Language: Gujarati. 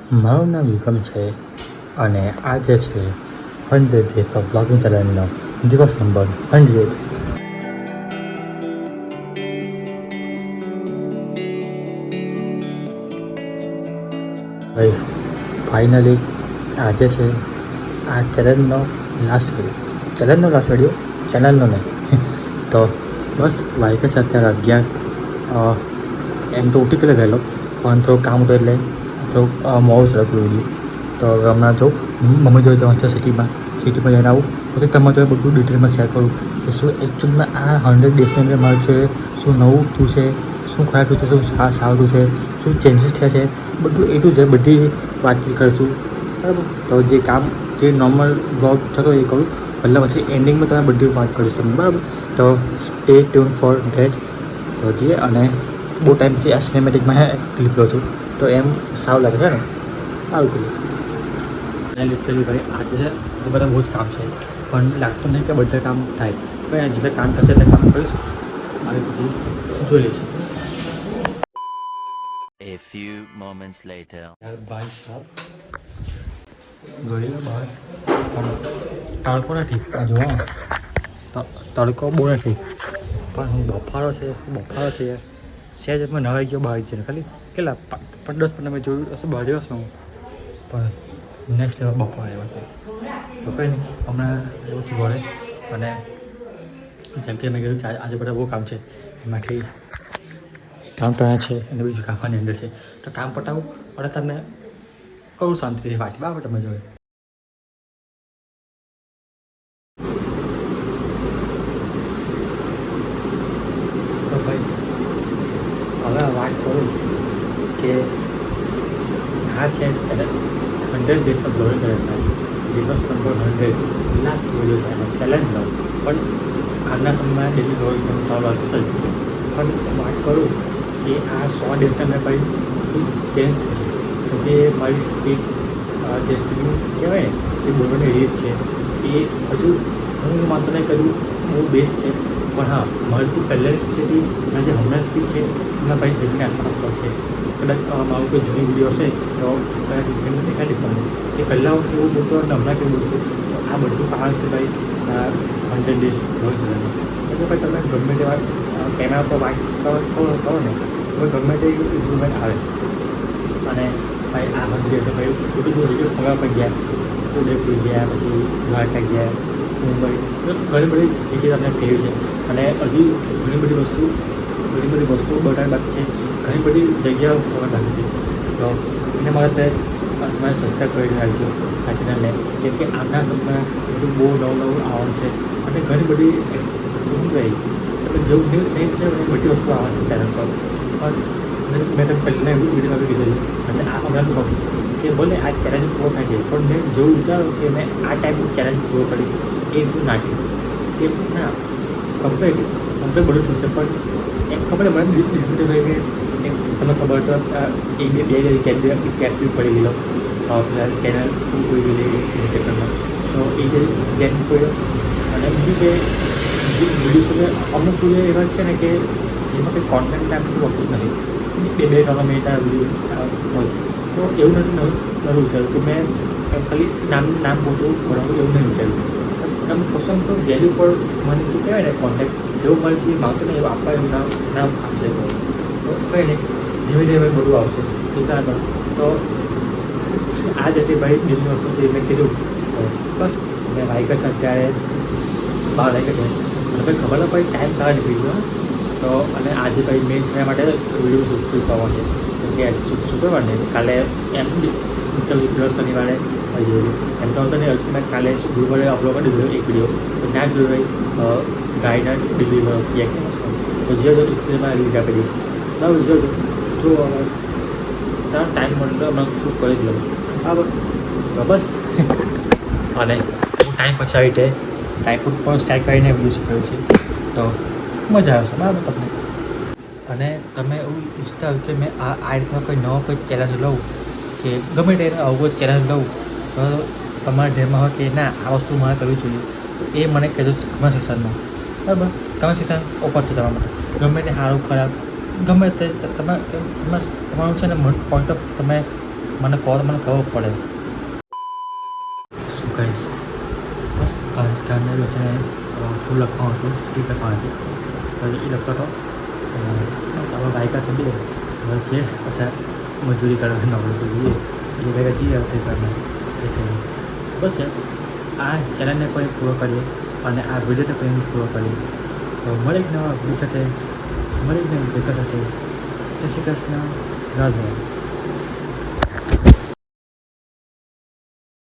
મારું નામ યુગમ છે અને આજે છે 100 ડેઝ ઓફ બ્લોગિંગ ચેલેન્જનો દિવસ નંબર 100. ગાઈસ ફાઇનલી આજે છે આ ચેલેન્જનો લાસ્ટ વિડીયો ચેનલનો નહીં તો બસ વાઈકે છે અત્યારે 11. એમ તો ઉઠી ગયેલો વહેલો પણ થોડું કામ હતું એટલે થોડુંક મોડું ચડતું વિડીયો. તો હવે હમણાં જો મમ્મી જોઈ જવાનું છે સિટીમાં જઈને આવું પછી તમે તો બધું ડિટેલમાં શેર કરું કે શું એકચ્યુઅલમાં આ 100 ડેઝની અંદર મારું છે શું નવું થયું છે, શું ખરાબ થયું છે, શું સારું છે, શું ચેન્જીસ થયા છે, બધું એટલું છે બધી વાતચીત કરીશું બરાબર. તો જે કામ જે નોર્મલ વ્લોગ થતો એ કરું પહેલાં પછી એન્ડિંગમાં તમે બધી વાત કરીશ તમે બરાબર. તો સ્ટે ટ્યુન ફોર ધેટ. તો જઈએ અને બહુ ટાઈમથી આ સિનેમેટિકમાં ક્લિપ લો છું તો એમ સારું લાગે છે ને સારું કર્યું. અને લિટરલી ભાઈ આજે તો બધા બહુ જ કામ છે પણ લાગતું નહીં કે બધા કામ થાય પણ જે કામ થશે એટલે કામ કરીશું અને પછી જોઈ લઈશું. A few moments later. ભાઈ સાહેબ ગયેલો બહાર પણ તડકો નથી જોવા તડકો બહુ નથી પણ હું બફારો છે યાર. સહેજ મેં નવાઈ ગયો બહાર જઈને ખાલી કેટલા 10-15 મેં જોયું હશે બહાર હશે હું પણ નેક્સ્ટ લેવલ બફારો એવા છે તો કંઈ નહીં હમણાં એવું જ ઘરે. અને જેમ કે મેં કીધું કે આજે બધા બહુ કામ છે એમાંથી કામ તો અહીંયા છે અને બીજું કામની અંદર છે તો કામ પટાવું અને તમને કહું શાંતિથી વાત બરાબર તમે જોડે. તો ભાઈ હવે વાત કરું કે આ છે 100 ડેઝ ઓફ બ્લોગિંગ ચેલેન્જ દિવસ નંબર 100 લાસ્ટ વિડીયો છે એનો ચેલેન્જનો પણ આજના સમયમાં ડેલી બ્લોગિંગનો સ્ટોલ હશે પણ વાત કરું કે આ 100 ડેઝના મેં ભાઈ શું ચેન્જ થશે જે મારી સ્પીડ જે સ્પીડ કહેવાય ને જે બોલવાની રીત છે એ હજુ હું માનતો નહીં કર્યું બહુ બેસ્ટ છે પણ હા મારી જે પહેલાંની સ્પીડ હતી અને જે હમણાં સ્પીડ છે એમાં ભાઈ જમીન આસમાન ફરક છે. કદાચ મારું કોઈ જૂની વિડીયો હશે તો કદાચ દેખાડીશ તમને કે પહેલાં હું કેવું બોલતો અને હમણાં કેવું બોલતું તો આ બધું કારણ છે ભાઈ 100 ડેઝ બ્લોગ ચેલેન્જનું. એટલે ભાઈ તમે ગમે તેવા કેમેરા પર વાત કરો ને તો ગમે તે ઇમ્પ્રુવમેન્ટ આવે. અને ભાઈ આ 100 ડેઝ ભાઈ બધું જગ્યાએ ફરવા પણ ગયા, ઉદયપુર ગયા, પછી દ્વારકા ગયા, મુંબઈ, ઘણી બધી જગ્યાએ તમને ફેરવી છે અને હજી ઘણી બધી વસ્તુઓ બતાવવાની બાકી છે, ઘણી બધી જગ્યાઓ ફરવા બાકી છે. તો એને માટે તમારે સબસ્ક્રાઈબ કરી રાખજો આ ચેનલને કેમ કે આજના સમયમાં બધું બહુ નવું આવવાનું છે અને ઘણી બધી શું કહે તમે જેવું નહીં છે એ બધી વસ્તુ આવવાની છે ચેનલ પર. પણ મેં તમને પહેલાં એવું વિડીયોમાં કીધેલું અને આ હમણાં કહું કે ભલે આ ચેલેન્જ પૂરો થાય છે પણ મેં જેવું વિચાર્યું કે મેં આ ટાઈપનું ચેલેન્જ પૂરો કરીશ એ એટલું નાખ્યું કે ના કમ્પ્લીટ બધું થશે પણ એમ ખબર મને ડિફિકલ્ટ હોય કે તમને ખબર તો એક બે કેપ્ટિવ પડી ગયેલો ચેનલ પૂરી ગયેલી ચેનલમાં તો એ જે ચેનલ પડ્યો અને બીજું કે વિડીયો અમુક વિડીયો એવા છે ને કે જેમાં કંઈ કોન્ટેન્ટ આપણી વસ્તુ જ નથી 2-3 મિનિટના વિડીયો હોય છે તો એવું નથી વિચાર્યું કે મેં ખાલી નામ પોતું ભણાવું એવું નહીં વિચાર્યું. તમે પસંદ તો વેલ્યુ પર મને જે કહેવાય ને કોન્ટેક્ટ એવું મને જે માગતો ને એવું આપવા એવું નામ આપશે તો કંઈ નહીં ધીમે બધું આવશે ચિંતા કરો. તો આ જ હતી ભાઈ બીજી વસ્તુ જે મેં કીધું તો બસ મેં વાઈક જ અત્યારે 12 વાગે છે અને ભાઈ ખબર ન પડી ટાઈમ કાઢી નીકળી ગયો. તો અને આજે ભાઈ મેં એના માટે વિડીયો શૂટ કરવાનો છે કેમ કે શુક્રવાર ને કાલે એમ શનિવારે આવી ગયું એમ તો નહીં હજુ મેં કાલે ગુરુવારે અપલોડ કરી દીધો એક વિડીયો તો ત્યાં જોયું ભાઈ ગાયના ડિલિવર ક્યાં તો જે સ્ક્રીનમાં રીચ આપી દઈશ બરાબર. જો તારો ટાઈમ મળતો હમણાં શૂટ કરી જ લઉં બરાબર. તો બસ અને હું ટાઈમ પછી આવી રીતે ટાઈમ પણ સ્ટાર્ટ કરીને વિડીયો શીખ્યો છે તો મજા આવશે બરાબર તમને. અને તમે એવું ઈચ્છતા હોય કે મેં આ રીતનો કોઈ નવો કોઈ ચેલેન્જ લઉં કે ગમે તે આવું કોઈ ચેલેન્જ લઉં તો તમારા ધ્યાનમાં હોય કે ના આ વસ્તુ મારે કરવી જોઈએ તો એ મને કહેજો કમેન્ટ સેક્શનમાં બરાબર. કમેન્ટ સેક્શન ઓપન છે તમારા માટે ગમે તે સારું ખરાબ ગમે તે તમારું છે ને પોઈન્ટ ઓફ તમે મને કહો તો મને ખબર પડે શું કહીશ. બસ કાલને દિવસે થોડું લખવાનું હતું, સ્ક્રિપ્ટ લખવાનું હતું, તો એ લખતો હતો. બસ આપણે બાઇકા છે બે હવે છે પછી મજૂરી કરવાની નોકરી તો જઈએ એ ભેગા જઈએ થઈ કરીને એ છે. બસ આ ચેનલને પણ પૂરો કરીએ અને આ વિડીયોને પણ પૂરો કરીએ. તો મળે એક નવા વિડીયો સાથે, મળે એક નવી જગ્યા સાથે. જય શ્રી કૃષ્ણ, રાધે.